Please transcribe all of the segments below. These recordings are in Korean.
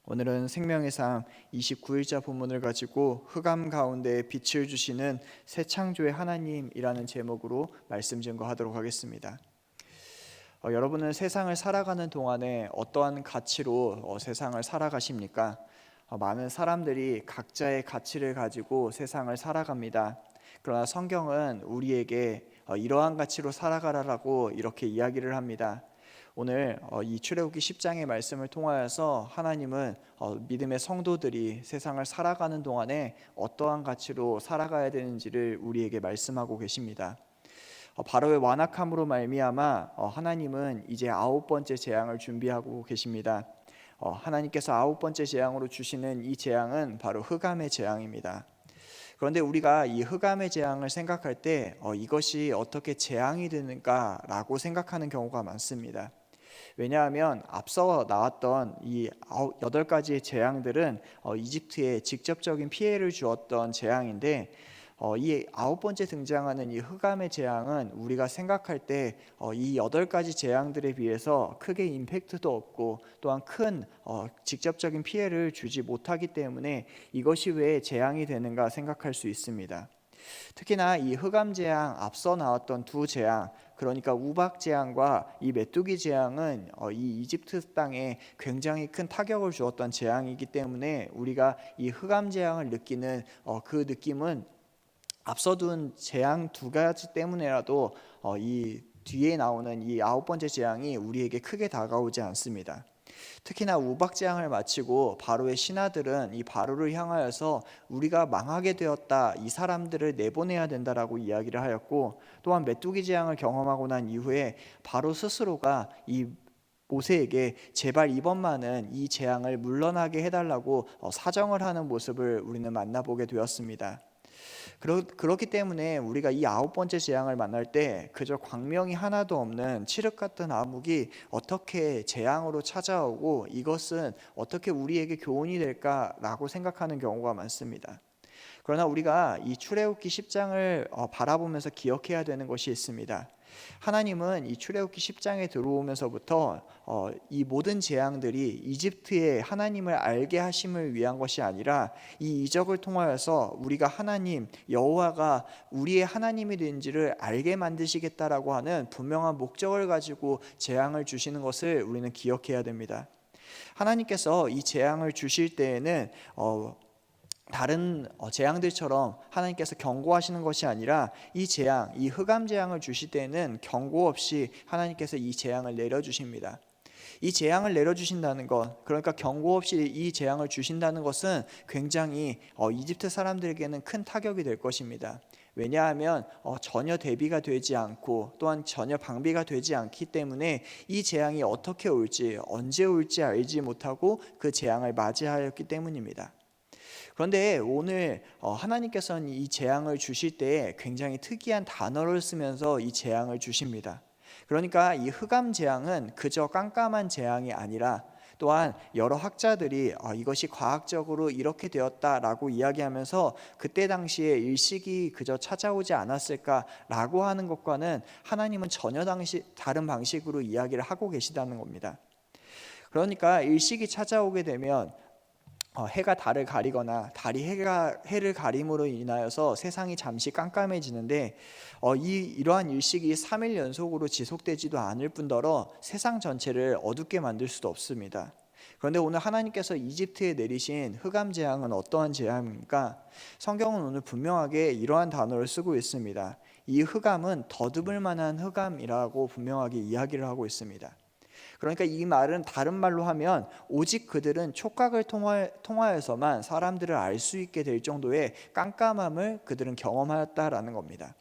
오늘은 생명의 삶 29일자 본문을 가지고 흑암 가운데 빛을 주시는 새 창조의 하나님이라는 제목으로 말씀 증거하도록 하겠습니다. 여러분은 세상을 살아가는 동안에 어떠한 가치로 세상을 살아가십니까? 많은 사람들이 각자의 가치를 가지고 세상을 살아갑니다. 그러나 성경은 우리에게 이러한 가치로 살아가라라고 이렇게 이야기를 합니다. 오늘 이 출애굽기 10장의 말씀을 통하여서 하나님은 믿음의 성도들이 세상을 살아가는 동안에 어떠한 가치로 살아가야 되는지를 우리에게 말씀하고 계십니다. 바로의 완악함으로 말미암아 하나님은 이제 9번째 재앙을 준비하고 계십니다. 하나님께서 9번째 재앙으로 주시는 이 재앙은 바로 흑암의 재앙입니다. 그런데 우리가 이 흑암의 재앙을 생각할 때 이것이 어떻게 재앙이 되는가라고 생각하는 경우가 많습니다. 왜냐하면 앞서 나왔던 이 8가지의 재앙들은 이집트에 직접적인 피해를 주었던 재앙인데 이 9번째 등장하는 이 흑암의 재앙은 우리가 생각할 때 이 8가지 재앙들에 비해서 크게 임팩트도 없고 또한 큰 직접적인 피해를 주지 못하기 때문에 이것이 왜 재앙이 되는가 생각할 수 있습니다. 특히나 이 흑암 재앙 앞서 나왔던 두 재앙, 그러니까 우박 재앙과 이 메뚜기 재앙은 이 이집트 땅에 굉장히 큰 타격을 주었던 재앙이기 때문에 우리가 이 흑암 재앙을 느끼는 그 느낌은 앞서 둔 재앙 두 가지 때문에라도 이 뒤에 나오는 이 9번째 재앙이 우리에게 크게 다가오지 않습니다. 특히나 우박 재앙을 마치고 바로의 신하들은 이 바로를 향하여서 우리가 망하게 되었다, 이 사람들을 내보내야 된다라고 이야기를 하였고, 또한 메뚜기 재앙을 경험하고 난 이후에 바로 스스로가 이 모세에게 제발 이번만은 이 재앙을 물러나게 해달라고 사정을 하는 모습을 우리는 만나보게 되었습니다. 그렇기 때문에 우리가 이 9번째 재앙을 만날 때 그저 광명이 하나도 없는 칠흑 같은 암흑이 어떻게 재앙으로 찾아오고 이것은 어떻게 우리에게 교훈이 될까라고 생각하는 경우가 많습니다. 그러나 우리가 이 출애굽기 10장을 바라보면서 기억해야 되는 것이 있습니다. 하나님은 이 출애굽기 10장에 들어오면서부터 이 모든 재앙들이 이집트의 하나님을 알게 하심을 위한 것이 아니라 이 이적을 통하여서 우리가 하나님 여호와가 우리의 하나님이 된지를 알게 만드시겠다라고 하는 분명한 목적을 가지고 재앙을 주시는 것을 우리는 기억해야 됩니다. 하나님께서 이 재앙을 주실 때에는 다른 재앙들처럼 하나님께서 경고하시는 것이 아니라 이 재앙, 이 흑암 재앙을 주실 때는 경고 없이 하나님께서 이 재앙을 내려주십니다. 이 재앙을 내려주신다는 것, 그러니까 경고 없이 이 재앙을 주신다는 것은 굉장히 이집트 사람들에게는 큰 타격이 될 것입니다. 왜냐하면 전혀 대비가 되지 않고 또한 전혀 방비가 되지 않기 때문에 이 재앙이 어떻게 올지, 언제 올지 알지 못하고 그 재앙을 맞이하였기 때문입니다. 그런데 오늘 하나님께서는 이 재앙을 주실 때 굉장히 특이한 단어를 쓰면서 이 재앙을 주십니다. 그러니까 이 흑암 재앙은 그저 깜깜한 재앙이 아니라 또한 여러 학자들이 이것이 과학적으로 이렇게 되었다라고 이야기하면서 그때 당시에 일식이 그저 찾아오지 않았을까라고 하는 것과는 하나님은 전혀 다른 방식으로 이야기를 하고 계시다는 겁니다. 그러니까 일식이 찾아오게 되면 해가 달을 가리거나 달이 해를 가림으로 인하여서 세상이 잠시 깜깜해지는데 이러한 일식이 3일 연속으로 지속되지도 않을 뿐더러 세상 전체를 어둡게 만들 수도 없습니다. 그런데 오늘 하나님께서 이집트에 내리신 흑암 재앙은 어떠한 재앙입니까? 성경은 오늘 분명하게 이러한 단어를 쓰고 있습니다. 이 흑암은 더듬을 만한 흑암이라고 분명하게 이야기를 하고 있습니다. 그러니까 이 말은 다른 말로 하면 오직 그들은 촉각을 통하여서만 사람들을 알 수 있게 될 정도의 깜깜함을 그들은 경험하였다라는 겁니다.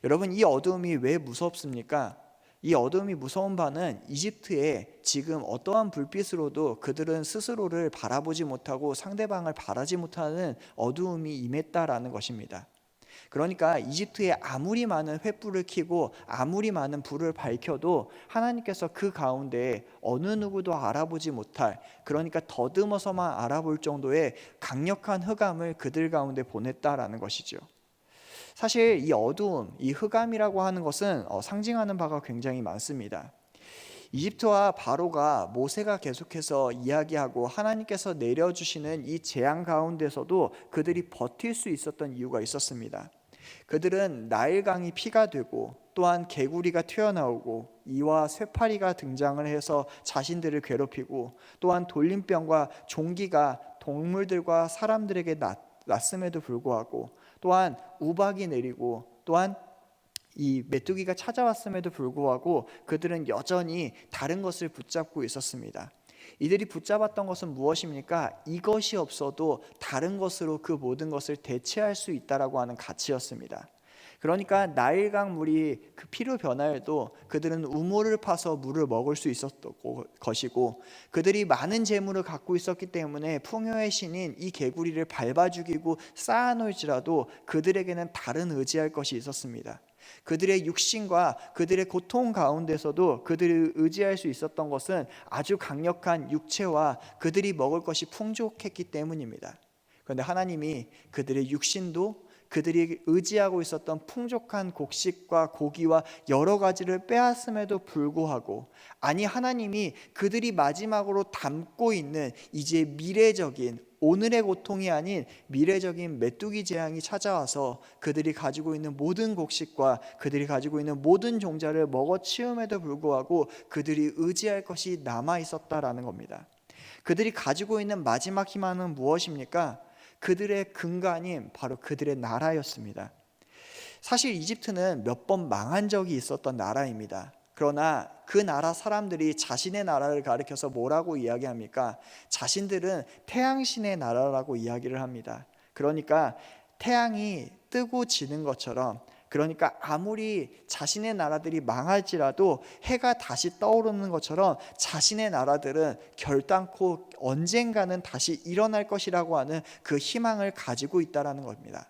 여러분, 이 어두움이 왜 무섭습니까? 이 어두움이 무서운 바는 이집트에 지금 어떠한 불빛으로도 그들은 스스로를 바라보지 못하고 상대방을 바라지 못하는 어두움이 임했다라는 것입니다. 그러니까 이집트에 아무리 많은 횃불을 켜고 아무리 많은 불을 밝혀도 하나님께서 그 가운데 어느 누구도 알아보지 못할, 그러니까 더듬어서만 알아볼 정도의 강력한 흑암을 그들 가운데 보냈다라는 것이죠. 사실 이 어두움, 이 흑암이라고 하는 것은 상징하는 바가 굉장히 많습니다. 이집트와 바로가 모세가 계속해서 이야기하고 하나님께서 내려주시는 이 재앙 가운데서도 그들이 버틸 수 있었던 이유가 있었습니다. 그들은 나일강이 피가 되고 또한 개구리가 튀어나오고 이와 쇠파리가 등장을 해서 자신들을 괴롭히고 또한 돌림병과 종기가 동물들과 사람들에게 났음에도 불구하고 또한 우박이 내리고 또한 이 메뚜기가 찾아왔음에도 불구하고 그들은 여전히 다른 것을 붙잡고 있었습니다. 이들이 붙잡았던 것은 무엇입니까? 이것이 없어도 다른 것으로 그 모든 것을 대체할 수 있다라고 하는 가치였습니다. 그러니까 나일강 물이 그 피로 변하여도 그들은 우물을 파서 물을 먹을 수 있었던 것이고, 그들이 많은 재물을 갖고 있었기 때문에 풍요의 신인 이 개구리를 밟아 죽이고 쌓아놓을지라도 그들에게는 다른 의지할 것이 있었습니다. 그들의 육신과 그들의 고통 가운데서도 그들이 의지할 수 있었던 것은 아주 강력한 육체와 그들이 먹을 것이 풍족했기 때문입니다. 그런데 하나님이 그들의 육신도 그들이 의지하고 있었던 풍족한 곡식과 고기와 여러 가지를 빼앗음에도 불구하고, 아니 하나님이 그들이 마지막으로 담고 있는 이제 미래적인 오늘의 고통이 아닌 미래적인 메뚜기 재앙이 찾아와서 그들이 가지고 있는 모든 곡식과 그들이 가지고 있는 모든 종자를 먹어치움에도 불구하고 그들이 의지할 것이 남아 있었다라는 겁니다. 그들이 가지고 있는 마지막 희망은 무엇입니까? 그들의 근간인 바로 그들의 나라였습니다. 사실 이집트는 몇 번 망한 적이 있었던 나라입니다. 그러나 그 나라 사람들이 자신의 나라를 가리켜서 뭐라고 이야기합니까? 자신들은 태양신의 나라라고 이야기를 합니다. 그러니까 태양이 뜨고 지는 것처럼, 그러니까 아무리 자신의 나라들이 망할지라도 해가 다시 떠오르는 것처럼 자신의 나라들은 결단코 언젠가는 다시 일어날 것이라고 하는 그 희망을 가지고 있다는 겁니다.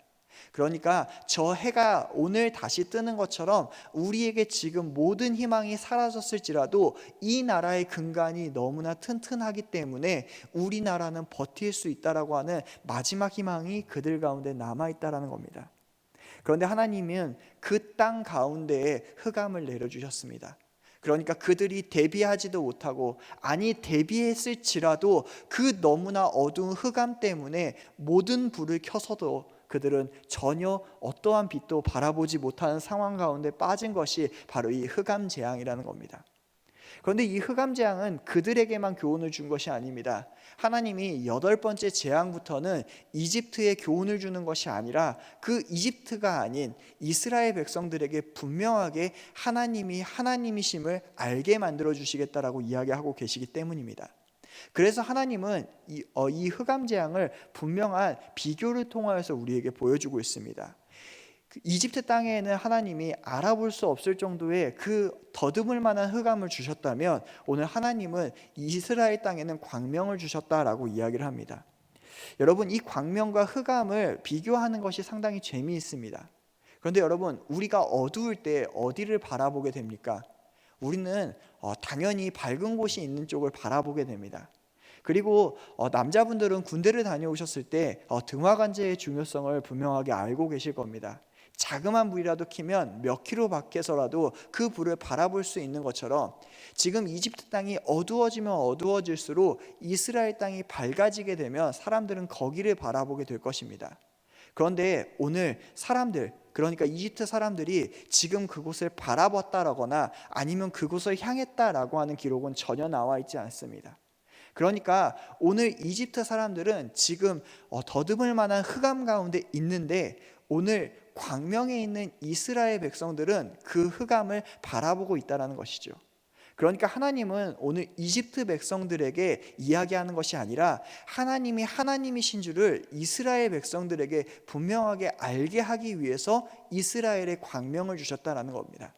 그러니까 저 해가 오늘 다시 뜨는 것처럼 우리에게 지금 모든 희망이 사라졌을지라도 이 나라의 근간이 너무나 튼튼하기 때문에 우리나라는 버틸 수 있다라고 하는 마지막 희망이 그들 가운데 남아있다라는 겁니다. 그런데 하나님은 그 땅 가운데에 흑암을 내려주셨습니다. 그러니까 그들이 대비하지도 못하고, 아니 대비했을지라도 그 너무나 어두운 흑암 때문에 모든 불을 켜서도 그들은 전혀 어떠한 빛도 바라보지 못하는 상황 가운데 빠진 것이 바로 이 흑암 재앙이라는 겁니다. 그런데 이 흑암 재앙은 그들에게만 교훈을 준 것이 아닙니다. 하나님이 8번째 재앙부터는 이집트에 교훈을 주는 것이 아니라 그 이집트가 아닌 이스라엘 백성들에게 분명하게 하나님이 하나님이심을 알게 만들어 주시겠다라고 이야기하고 계시기 때문입니다. 그래서 하나님은 이 흑암 재앙을 분명한 비교를 통하여서 우리에게 보여주고 있습니다. 이집트 땅에는 하나님이 알아볼 수 없을 정도의 그 더듬을 만한 흑암을 주셨다면, 오늘 하나님은 이스라엘 땅에는 광명을 주셨다라고 이야기를 합니다. 여러분, 이 광명과 흑암을 비교하는 것이 상당히 재미있습니다. 그런데 여러분, 우리가 어두울 때 어디를 바라보게 됩니까? 우리는 당연히 밝은 곳이 있는 쪽을 바라보게 됩니다. 그리고 남자분들은 군대를 다녀오셨을 때 등화관제의 중요성을 분명하게 알고 계실 겁니다. 자그마한 불이라도 켜면 몇 킬로 밖에서라도 그 불을 바라볼 수 있는 것처럼, 지금 이집트 땅이 어두워지면 어두워질수록 이스라엘 땅이 밝아지게 되면 사람들은 거기를 바라보게 될 것입니다. 그런데 오늘 사람들, 그러니까 이집트 사람들이 지금 그곳을 바라봤다라거나 아니면 그곳을 향했다라고 하는 기록은 전혀 나와 있지 않습니다. 그러니까 오늘 이집트 사람들은 지금 더듬을 만한 흑암 가운데 있는데, 오늘 광명에 있는 이스라엘 백성들은 그 흑암을 바라보고 있다는 것이죠. 그러니까 하나님은 오늘 이집트 백성들에게 이야기하는 것이 아니라 하나님이 하나님이신 줄을 이스라엘 백성들에게 분명하게 알게 하기 위해서 이스라엘에 광명을 주셨다는 겁니다.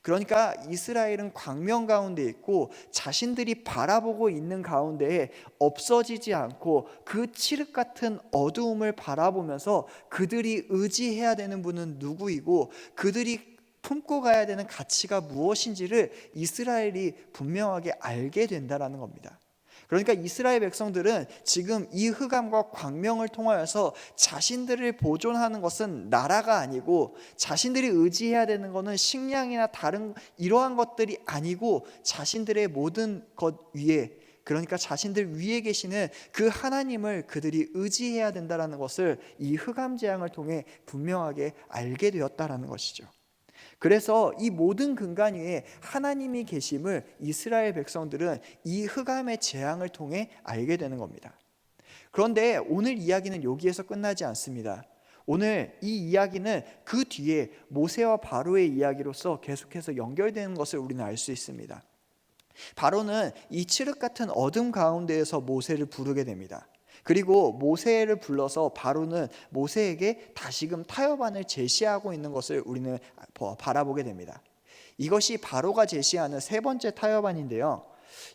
그러니까 이스라엘은 광명 가운데 있고 자신들이 바라보고 있는 가운데에 없어지지 않고 그 칠흑 같은 어두움을 바라보면서 그들이 의지해야 되는 분은 누구이고 그들이 품고 가야 되는 가치가 무엇인지를 이스라엘이 분명하게 알게 된다는 겁니다. 그러니까 이스라엘 백성들은 지금 이 흑암과 광명을 통하여서 자신들을 보존하는 것은 나라가 아니고, 자신들이 의지해야 되는 것은 식량이나 다른 이러한 것들이 아니고, 자신들의 모든 것 위에, 그러니까 자신들 위에 계시는 그 하나님을 그들이 의지해야 된다는 것을 이 흑암 재앙을 통해 분명하게 알게 되었다라는 것이죠. 그래서 이 모든 근간 위에 하나님이 계심을 이스라엘 백성들은 이 흑암의 재앙을 통해 알게 되는 겁니다. 그런데 오늘 이야기는 여기에서 끝나지 않습니다. 오늘 이 이야기는 그 뒤에 모세와 바로의 이야기로서 계속해서 연결되는 것을 우리는 알 수 있습니다. 바로는 이 칠흑 같은 어둠 가운데에서 모세를 부르게 됩니다. 그리고 모세를 불러서 바로는 모세에게 다시금 타협안을 제시하고 있는 것을 우리는 바라보게 됩니다. 이것이 바로가 제시하는 세 번째 타협안인데요.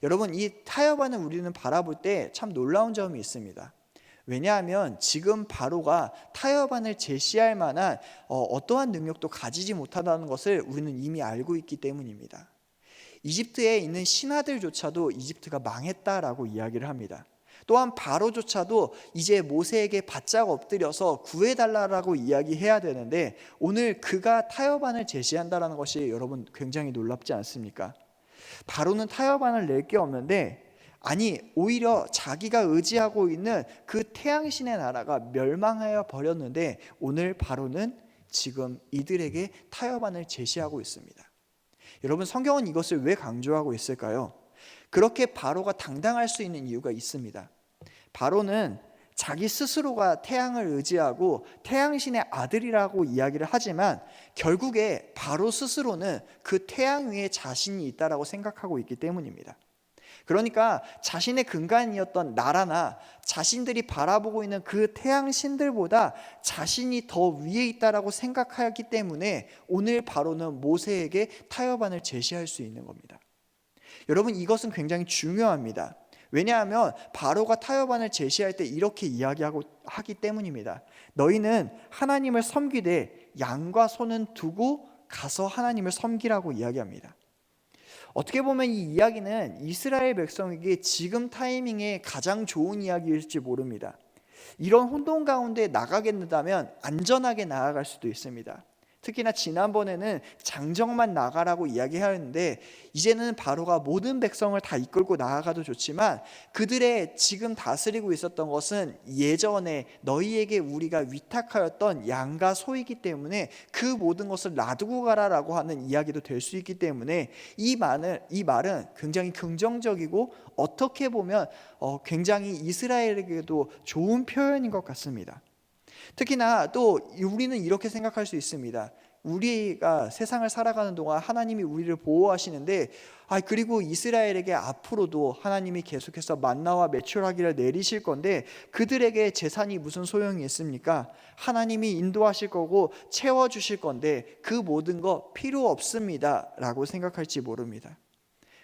여러분, 이 타협안을 우리는 바라볼 때 참 놀라운 점이 있습니다. 왜냐하면 지금 바로가 타협안을 제시할 만한 어떠한 능력도 가지지 못하다는 것을 우리는 이미 알고 있기 때문입니다. 이집트에 있는 신하들조차도 이집트가 망했다라고 이야기를 합니다. 또한 바로조차도 이제 모세에게 바짝 엎드려서 구해달라고 이야기해야 되는데, 오늘 그가 타협안을 제시한다는 것이 여러분 굉장히 놀랍지 않습니까? 바로는 타협안을 낼 게 없는데, 아니 오히려 자기가 의지하고 있는 그 태양신의 나라가 멸망하여 버렸는데, 오늘 바로는 지금 이들에게 타협안을 제시하고 있습니다. 여러분, 성경은 이것을 왜 강조하고 있을까요? 그렇게 바로가 당당할 수 있는 이유가 있습니다. 바로는 자기 스스로가 태양을 의지하고 태양신의 아들이라고 이야기를 하지만, 결국에 바로 스스로는 그 태양 위에 자신이 있다라고 생각하고 있기 때문입니다. 그러니까 자신의 근간이었던 나라나 자신들이 바라보고 있는 그 태양신들보다 자신이 더 위에 있다라고 생각하기 때문에 오늘 바로는 모세에게 타협안을 제시할 수 있는 겁니다. 여러분, 이것은 굉장히 중요합니다. 왜냐하면 바로가 타협안을 제시할 때 이렇게 하기 때문입니다. 너희는 하나님을 섬기되 양과 소는 두고 가서 하나님을 섬기라고 이야기합니다. 어떻게 보면 이 이야기는 이스라엘 백성에게 지금 타이밍에 가장 좋은 이야기일지 모릅니다. 이런 혼돈 가운데 나가게 된다면 안전하게 나아갈 수도 있습니다. 특히나 지난번에는 장정만 나가라고 이야기하였는데, 이제는 바로가 모든 백성을 다 이끌고 나아가도 좋지만, 그들의 지금 다스리고 있었던 것은 예전에 너희에게 우리가 위탁하였던 양과 소이기 때문에 그 모든 것을 놔두고 가라라고 하는 이야기도 될 수 있기 때문에, 이 말은 굉장히 긍정적이고 어떻게 보면 굉장히 이스라엘에게도 좋은 표현인 것 같습니다. 특히나 또 우리는 이렇게 생각할 수 있습니다. 우리가 세상을 살아가는 동안 하나님이 우리를 보호하시는데, 그리고 이스라엘에게 앞으로도 하나님이 계속해서 만나와 메추라기를 내리실 건데 그들에게 재산이 무슨 소용이 있습니까? 하나님이 인도하실 거고 채워주실 건데 그 모든 거 필요 없습니다 라고 생각할지 모릅니다.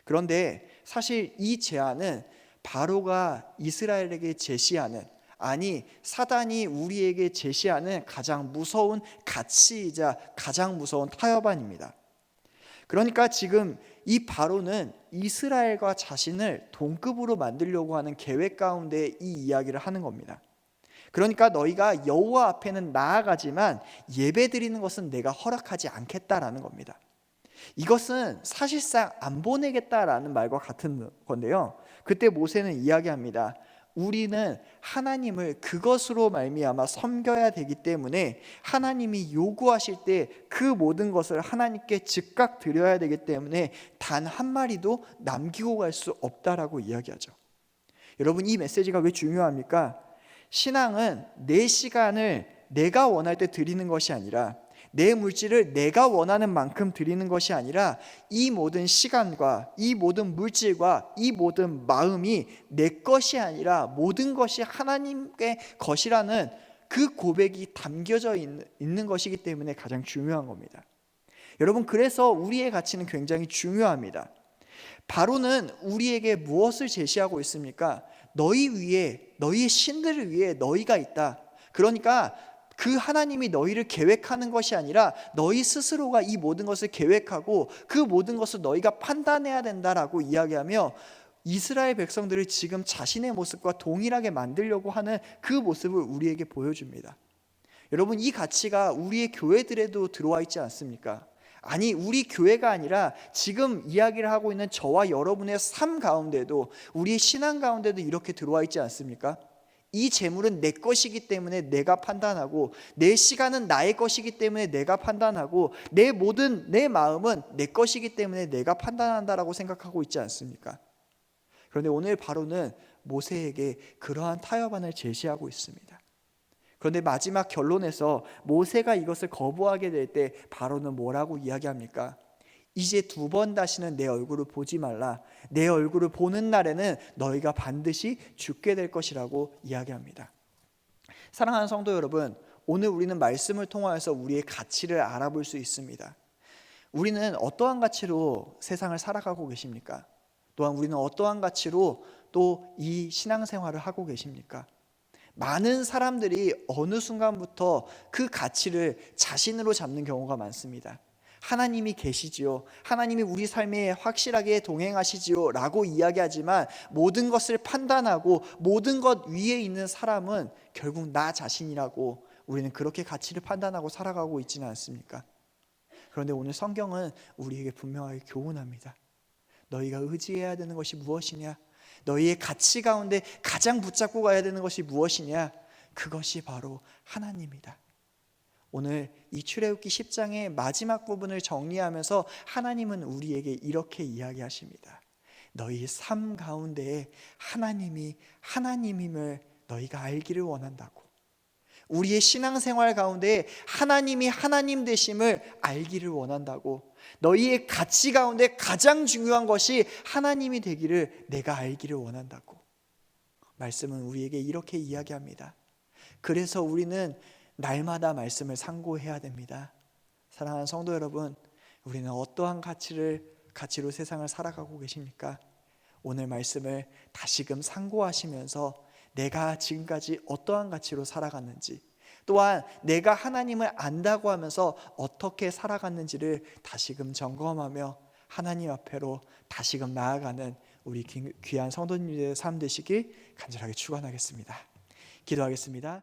그런데 사실 이 제안은 바로가 이스라엘에게 제시하는, 아니 사단이 우리에게 제시하는 가장 무서운 가치이자 가장 무서운 타협안입니다. 그러니까 지금 이 바로는 이스라엘과 자신을 동급으로 만들려고 하는 계획 가운데 이 이야기를 하는 겁니다. 그러니까 너희가 여호와 앞에는 나아가지만 예배드리는 것은 내가 허락하지 않겠다라는 겁니다. 이것은 사실상 안 보내겠다라는 말과 같은 건데요, 그때 모세는 이야기합니다. 우리는 하나님을 그것으로 말미암아 섬겨야 되기 때문에 하나님이 요구하실 때 그 모든 것을 하나님께 즉각 드려야 되기 때문에 단 한 마리도 남기고 갈 수 없다라고 이야기하죠. 여러분, 이 메시지가 왜 중요합니까? 신앙은 내 시간을 내가 원할 때 드리는 것이 아니라, 내 물질을 내가 원하는 만큼 드리는 것이 아니라, 이 모든 시간과 이 모든 물질과 이 모든 마음이 내 것이 아니라 모든 것이 하나님의 것이라는 그 고백이 담겨져 있는 것이기 때문에 가장 중요한 겁니다. 여러분, 그래서 우리의 가치는 굉장히 중요합니다. 바로는 우리에게 무엇을 제시하고 있습니까? 너희 위에, 너희의 신들을 위해 너희가 있다. 그러니까 그 하나님이 너희를 계획하는 것이 아니라 너희 스스로가 이 모든 것을 계획하고 그 모든 것을 너희가 판단해야 된다라고 이야기하며, 이스라엘 백성들을 지금 자신의 모습과 동일하게 만들려고 하는 그 모습을 우리에게 보여줍니다. 여러분, 이 가치가 우리의 교회들에도 들어와 있지 않습니까? 아니, 우리 교회가 아니라 지금 이야기를 하고 있는 저와 여러분의 삶 가운데도, 우리의 신앙 가운데도 이렇게 들어와 있지 않습니까? 이 재물은 내 것이기 때문에 내가 판단하고, 내 시간은 나의 것이기 때문에 내가 판단하고, 내 마음은 내 것이기 때문에 내가 판단한다라고 생각하고 있지 않습니까? 그런데 오늘 바로는 모세에게 그러한 타협안을 제시하고 있습니다. 그런데 마지막 결론에서 모세가 이것을 거부하게 될 때 바로는 뭐라고 이야기합니까? 이제 두 번 다시는 내 얼굴을 보지 말라. 내 얼굴을 보는 날에는 너희가 반드시 죽게 될 것이라고 이야기합니다. 사랑하는 성도 여러분, 오늘 우리는 말씀을 통하여서 우리의 가치를 알아볼 수 있습니다. 우리는 어떠한 가치로 세상을 살아가고 계십니까? 또한 우리는 어떠한 가치로 또 이 신앙생활을 하고 계십니까? 많은 사람들이 어느 순간부터 그 가치를 자신으로 잡는 경우가 많습니다. 하나님이 계시지요, 하나님이 우리 삶에 확실하게 동행하시지요 라고 이야기하지만, 모든 것을 판단하고 모든 것 위에 있는 사람은 결국 나 자신이라고, 우리는 그렇게 가치를 판단하고 살아가고 있지는 않습니까? 그런데 오늘 성경은 우리에게 분명하게 교훈합니다. 너희가 의지해야 되는 것이 무엇이냐? 너희의 가치 가운데 가장 붙잡고 가야 되는 것이 무엇이냐? 그것이 바로 하나님이다. 오늘 이 출애굽기 10장의 마지막 부분을 정리하면서 하나님은 우리에게 이렇게 이야기하십니다. 너희 삶 가운데에 하나님이 하나님임을 너희가 알기를 원한다고. 우리의 신앙생활 가운데 하나님이 하나님 되심을 알기를 원한다고. 너희의 가치 가운데 가장 중요한 것이 하나님이 되기를 내가 알기를 원한다고. 말씀은 우리에게 이렇게 이야기합니다. 그래서 우리는 날마다 말씀을 상고해야 됩니다. 사랑하는 성도 여러분, 우리는 어떠한 가치로 세상을 살아가고 계십니까? 오늘 말씀을 다시금 상고하시면서 내가 지금까지 어떠한 가치로 살아갔는지, 또한 내가 하나님을 안다고 하면서 어떻게 살아갔는지를 다시금 점검하며 하나님 앞에로 다시금 나아가는 우리 귀한 성도님들의 삶 되시길 간절하게 축원하겠습니다. 기도하겠습니다.